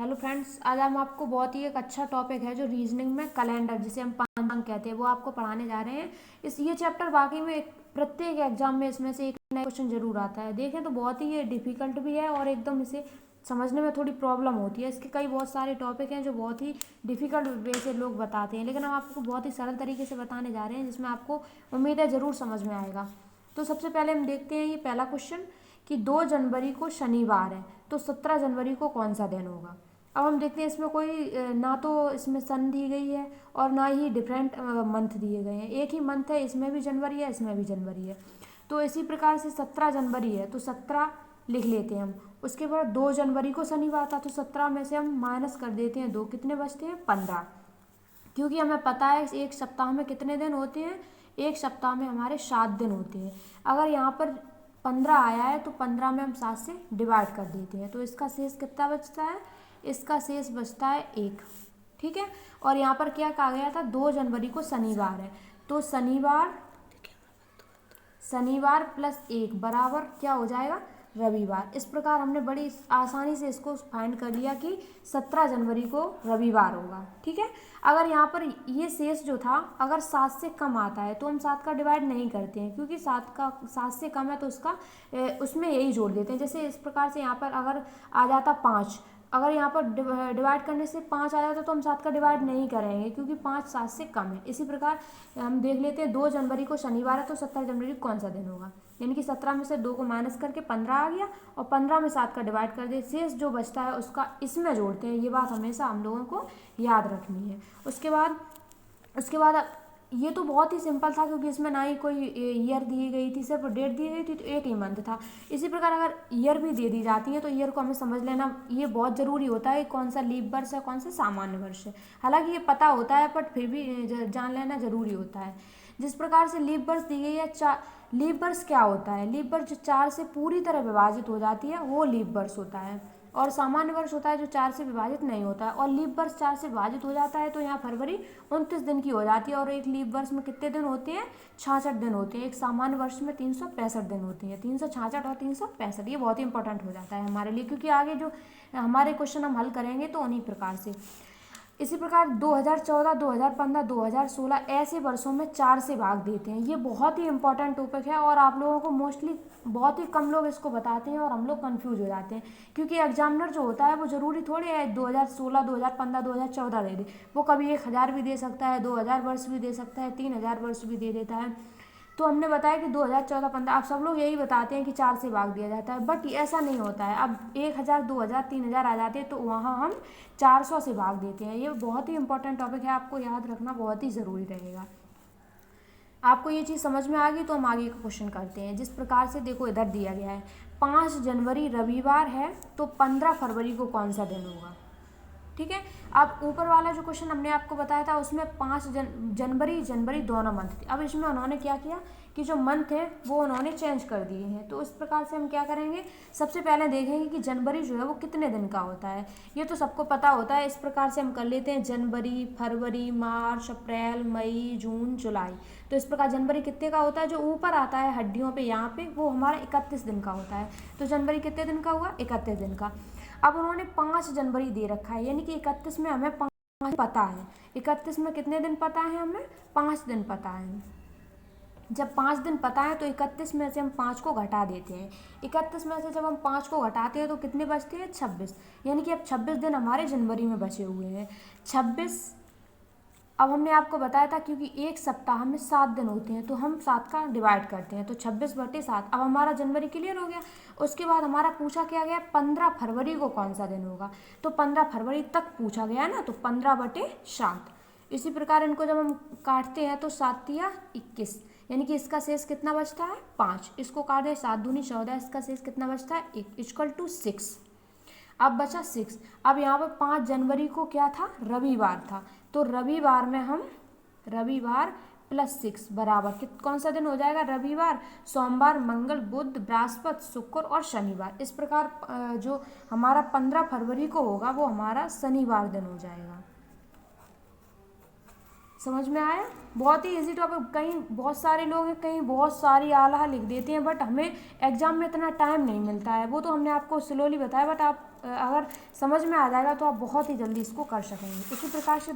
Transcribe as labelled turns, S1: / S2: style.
S1: Hello friends, आज हम आपको बहुत ही एक अच्छा टॉपिक है जो रीजनिंग में कैलेंडर जिसे हम पंचांग कहते हैं वो आपको पढ़ाने जा रहे हैं। ये चैप्टर वाकई में प्रत्येक एग्जाम में इसमें से एक नया क्वेश्चन जरूर आता है। देखें तो बहुत ही ये डिफिकल्ट भी है और एकदम इसे समझने में थोड़ी प्रॉब्लम होती है। इसके कई बहुत सारे टॉपिक हैं जो बहुत ही डिफिकल्ट वे से लोग बताते हैं, लेकिन हम आपको बहुत ही सरल तरीके से बताने जा रहे हैं जिसमें आपको उम्मीद है ज़रूर समझ में आएगा। तो सबसे पहले हम देखते हैं ये पहला क्वेश्चन कि 2 जनवरी को शनिवार है तो 17 जनवरी को कौन सा दिन होगा। अब हम देखते हैं इसमें कोई ना तो इसमें सन दी गई है और ना ही डिफरेंट मंथ दिए गए हैं। एक ही मंथ है, इसमें भी जनवरी है इसमें भी जनवरी है। तो इसी प्रकार से 17 जनवरी है तो 17 लिख लेते हैं हम। उसके बाद 2 जनवरी को शनिवार था तो 17 में से हम माइनस कर देते हैं 2, कितने बचते हैं 15। क्योंकि हमें पता है एक सप्ताह में कितने दिन होते हैं, एक सप्ताह में हमारे 7 दिन होते हैं। अगर यहाँ पर 15 आया है तो 15 में हम 7 से डिवाइड कर देते हैं तो इसका शेष कितना बचता है, इसका शेष बचता है 1। ठीक है। और यहाँ पर क्या कहा गया था, 2 जनवरी को शनिवार है तो शनिवार प्लस 1 बराबर क्या हो जाएगा, रविवार। इस प्रकार हमने बड़ी आसानी से इसको फाइंड कर लिया कि 17 जनवरी को रविवार होगा। ठीक है। अगर यहाँ पर ये शेष जो था अगर 7 से कम आता है तो हम 7 का डिवाइड नहीं करते हैं, क्योंकि 7 से कम है तो उसमें यही जोड़ देते हैं। जैसे इस प्रकार से यहाँ पर अगर आ जाता 5, अगर यहाँ पर डिवाइड करने से 5 आ जाता तो हम 7 का डिवाइड नहीं करेंगे, क्योंकि 5 7 से कम है। इसी प्रकार हम देख लेते हैं 2 जनवरी को शनिवार है तो 17 जनवरी को कौन सा दिन होगा। यानी कि 17 में से 2 को माइनस करके 15 आ गया और 15 में 7 का डिवाइड कर दे, शेष जो बचता है उसका इसमें जोड़ते हैं। ये बात हमेशा हम लोगों को याद रखनी है। उसके बाद ये तो बहुत ही सिंपल था, क्योंकि इसमें ना ही कोई ईयर दी गई थी, सिर्फ डेट दी गई थी तो एक ही मंथ था। इसी प्रकार अगर ईयर भी दे दी जाती है तो ईयर को हमें समझ लेना ये बहुत ज़रूरी होता है, कौन सा लीप वर्ष है कौन सा सामान्य वर्ष है। हालांकि ये पता होता है बट फिर भी जान लेना ज़रूरी होता है। जिस प्रकार से लीप वर्ष दी गई है, लीप वर्ष क्या होता है, लीप वर्ष जो 4 से पूरी तरह विभाजित हो जाती है वो लीप वर्ष होता है, और सामान्य वर्ष होता है जो 4 से विभाजित नहीं होता है। और लीप वर्ष 4 से विभाजित हो जाता है तो यहाँ फरवरी 29 दिन की हो जाती है। और एक लीप वर्ष में कितने दिन होते हैं, 66 दिन होते हैं। एक सामान्य वर्ष में 365 दिन होते हैं, 366 और 365। ये बहुत ही इंपॉर्टेंट हो जाता है हमारे लिए, क्योंकि आगे जो हमारे क्वेश्चन हम हल करेंगे तो उन्हीं प्रकार से। इसी प्रकार 2014, 2015, 2016 ऐसे वर्षों में 4 से भाग देते हैं। ये बहुत ही इंपॉर्टेंट टॉपिक है और आप लोगों को मोस्टली बहुत ही कम लोग इसको बताते हैं और हम लोग कंफ्यूज हो जाते हैं, क्योंकि एग्जामिनर जो होता है वो ज़रूरी थोड़ी है 2016, 2015, 2014 दे दे। वो कभी 1000 भी दे सकता है, 2000 वर्ष भी दे सकता है, 3000 वर्ष भी दे देता है। तो हमने बताया कि 2014-15 आप सब लोग यही बताते हैं कि 4 से भाग दिया जाता है, बट ऐसा नहीं होता है। अब 1000, 2000, 3000 आ जाते हैं तो वहाँ हम 400 से भाग देते हैं। ये बहुत ही इंपॉर्टेंट टॉपिक है, आपको याद रखना बहुत ही ज़रूरी रहेगा। आपको ये चीज़ समझ में आ गई तो हम आगे का क्वेश्चन करते हैं। जिस प्रकार से देखो इधर दिया गया है 5 जनवरी रविवार है तो 15 फरवरी को कौन सा दिन होगा। ठीक है। अब ऊपर वाला जो क्वेश्चन हमने आपको बताया था उसमें 5 जनवरी दोनों मंथ थे। अब इसमें उन्होंने क्या किया कि जो मंथ है वो उन्होंने चेंज कर दिए हैं। तो इस प्रकार से हम क्या करेंगे, सबसे पहले देखेंगे कि जनवरी जो है वो कितने दिन का होता है। ये तो सबको पता होता है। इस प्रकार से हम कर लेते हैं जनवरी, फरवरी, मार्च, अप्रैल, मई, जून, जुलाई। तो इस प्रकार जनवरी कितने का होता है, जो ऊपर आता है हड्डियों पे यहाँ पे, वो हमारा 31 दिन का होता है। तो जनवरी कितने दिन का हुआ, 31 दिन का। अब उन्होंने 5 जनवरी दे रखा है, यानी कि 31 में हमें 5 पता है। 31 में कितने दिन पता है, हमें 5 दिन पता है। जब 5 दिन पता है तो 31 में से हम 5 को घटा देते हैं। 31 में से जब हम 5 को घटाते हैं तो कितने बचते हैं, 26। यानी कि अब 26 दिन हमारे जनवरी में बचे हुए हैं। 26, अब हमने आपको बताया था क्योंकि एक सप्ताह में 7 दिन होते हैं तो हम 7 का डिवाइड करते हैं तो 26/7। अब हमारा जनवरी क्लियर हो गया। उसके बाद हमारा पूछा क्या गया, 15 फरवरी को कौन सा दिन होगा। तो 15 फरवरी तक पूछा गया ना, तो 15/7। इसी प्रकार इनको जब हम काटते हैं तो 7 या 21, यानी कि इसका शेष कितना बचता है, 5। इसको काट दे 7 दूनी 14, इसका शेष कितना बचता है, 1 = 6। अब बचा 6। अब यहाँ पर 5 जनवरी को क्या था, रविवार था। तो रविवार में हम रविवार प्लस 6 बराबर कौन सा दिन हो जाएगा, रविवार, सोमवार, मंगल, बुध, बृहस्पति, शुक्र और शनिवार। इस प्रकार जो हमारा 15 फरवरी को होगा वो हमारा शनिवार दिन हो जाएगा। समझ में आया? बहुत ही इजी टॉपिक। कहीं बहुत सारे लोग हैं, कहीं बहुत सारी आला लिख देते हैं, बट हमें एग्जाम में इतना टाइम नहीं मिलता है। वो तो हमने आपको स्लोली बताया, बट आप अगर समझ में आ जाएगा तो आप बहुत ही जल्दी इसको कर सकेंगे। इसी प्रकार से